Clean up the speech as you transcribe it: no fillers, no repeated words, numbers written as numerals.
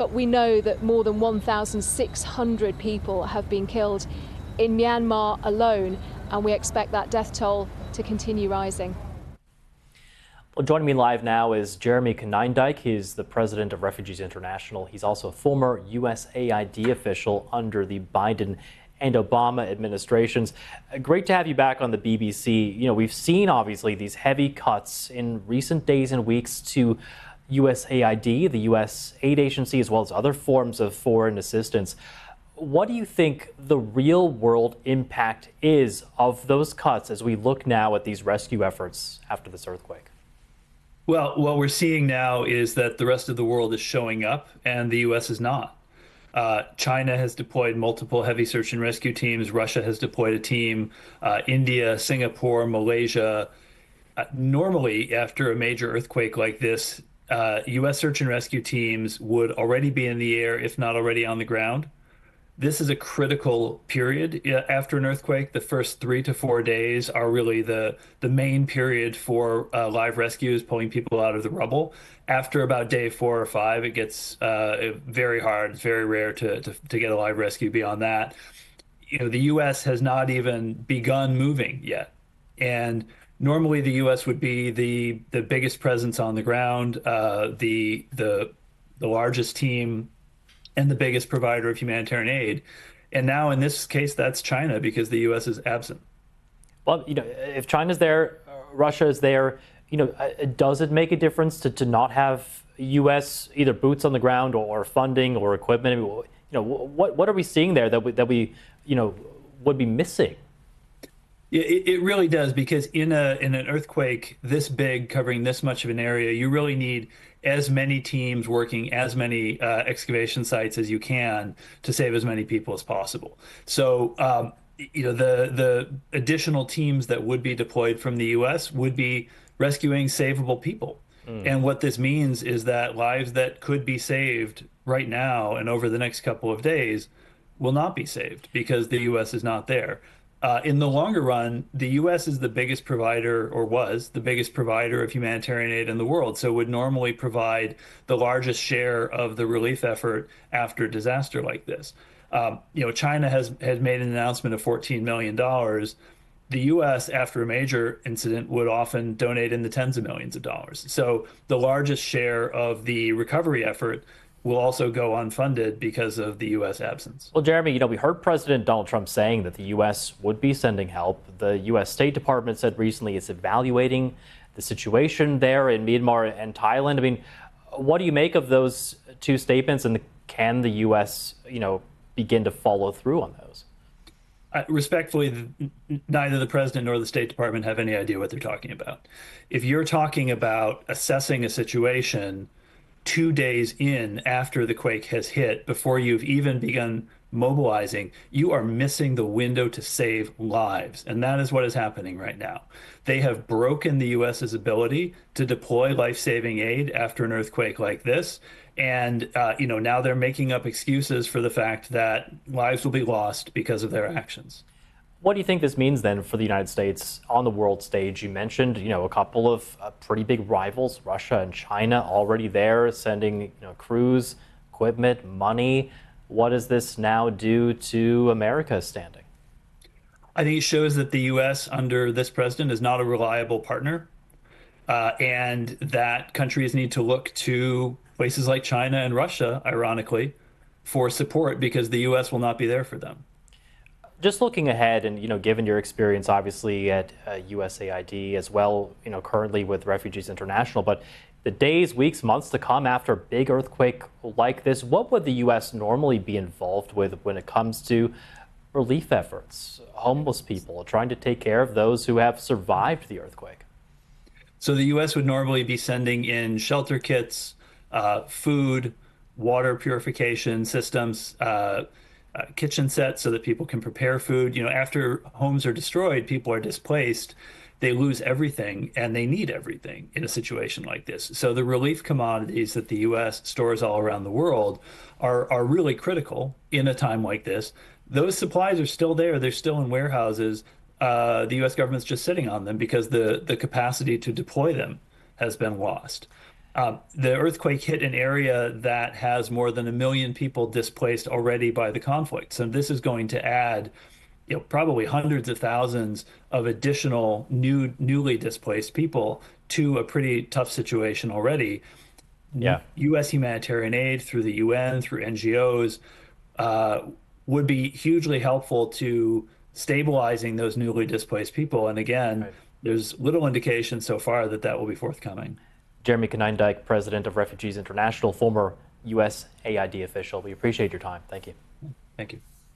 But we know that more than 1,600 people have been killed in Myanmar alone, and we expect that death toll to continue rising. Well, joining me live now is Jeremy Konyndyk. He's the president of Refugees International. He's also a former USAID official under the Biden and Obama administrations. Great to have you back on the BBC. You know, we've seen obviously these heavy cuts in recent days and weeks to USAID, the U.S. aid agency, as well as other forms of foreign assistance. What do you think the real world impact is of those cuts as we look now at these rescue efforts after this earthquake? Well, what we're seeing now is that the rest of the world is showing up and the U.S. is not. China has deployed multiple heavy search and rescue teams. Russia has deployed a team. India, Singapore, Malaysia. Normally, after a major earthquake like this, U.S. search and rescue teams would already be in the air, if not already on the ground. This is a critical period after an earthquake. The first 3 to 4 days are really the main period for live rescues, pulling people out of the rubble. After about day 4 or 5, it gets very hard. It's very rare to get a live rescue beyond that. You know, the U.S. has not even begun moving yet, and normally the U.S. would be the biggest presence on the ground, the largest team, and the biggest provider of humanitarian aid. And now in this case, that's China, because the U.S. is absent. Well, you know, if China's there, Russia is there, you know, does it make a difference to not have U.S. either boots on the ground or funding or equipment? I mean, you know, what are we seeing there that we you know, would be missing? It really does, because in an earthquake this big, covering this much of an area, you really need as many teams working as many excavation sites as you can to save as many people as possible. So, you know, the additional teams that would be deployed from the U.S. would be rescuing savable people. And what this means is that lives that could be saved right now and over the next couple of days will not be saved because the U.S. is not there. In the longer run, the U.S. is the biggest provider, or was the biggest provider, of humanitarian aid in the world, so would normally provide the largest share of the relief effort after a disaster like this. You know, China has made an announcement of $14 million. The U.S., after a major incident, would often donate in the tens of millions of dollars. So the largest share of the recovery effort will also go unfunded because of the U.S. absence. Well, Jeremy, you know, we heard President Donald Trump saying that the U.S. would be sending help. The U.S. State Department said recently it's evaluating the situation there in Myanmar and Thailand. I mean, what do you make of those two statements, and can the U.S., you know, begin to follow through on those? Respectfully, neither the president nor the State Department have any idea what they're talking about. If you're talking about assessing a situation 2 days in after the quake has hit, before you've even begun mobilizing, you are missing the window to save lives. And that is what is happening right now. They have broken the U.S.'s ability to deploy life-saving aid after an earthquake like this. And, you know, now they're making up excuses for the fact that lives will be lost because of their actions. What do you think this means then for the United States on the world stage? You mentioned, you know, a couple of pretty big rivals, Russia and China, already there, sending, you know, crews, equipment, money. What does this now do to America's standing? I think it shows that the U.S. under this president is not a reliable partner, and that countries need to look to places like China and Russia, ironically, for support, because the U.S. will not be there for them. Just looking ahead, and, you know, given your experience obviously at USAID as well, you know, currently with Refugees International, but the days, weeks, months to come after a big earthquake like this, what would the U.S. normally be involved with when it comes to relief efforts, homeless people, trying to take care of those who have survived the earthquake? So the U.S. would normally be sending in shelter kits, food, water purification systems, kitchen sets so that people can prepare food. You know, after homes are destroyed, people are displaced, they lose everything, and they need everything in a situation like this. So the relief commodities that the U.S. stores all around the world are really critical in a time like this. Those supplies are still there. They're still in warehouses. The U.S. government's just sitting on them because the capacity to deploy them has been lost. The earthquake hit an area that has more than 1 million people displaced already by the conflict. So this is going to add, probably hundreds of thousands of additional newly displaced people to a pretty tough situation already. Yeah. U.S. humanitarian aid through the UN, through NGOs, would be hugely helpful to stabilizing those newly displaced people. And again, Right. there's little indication so far that that will be forthcoming. Jeremy Konyndyk, President of Refugees International, former USAID official. We appreciate your time. Thank you. Thank you.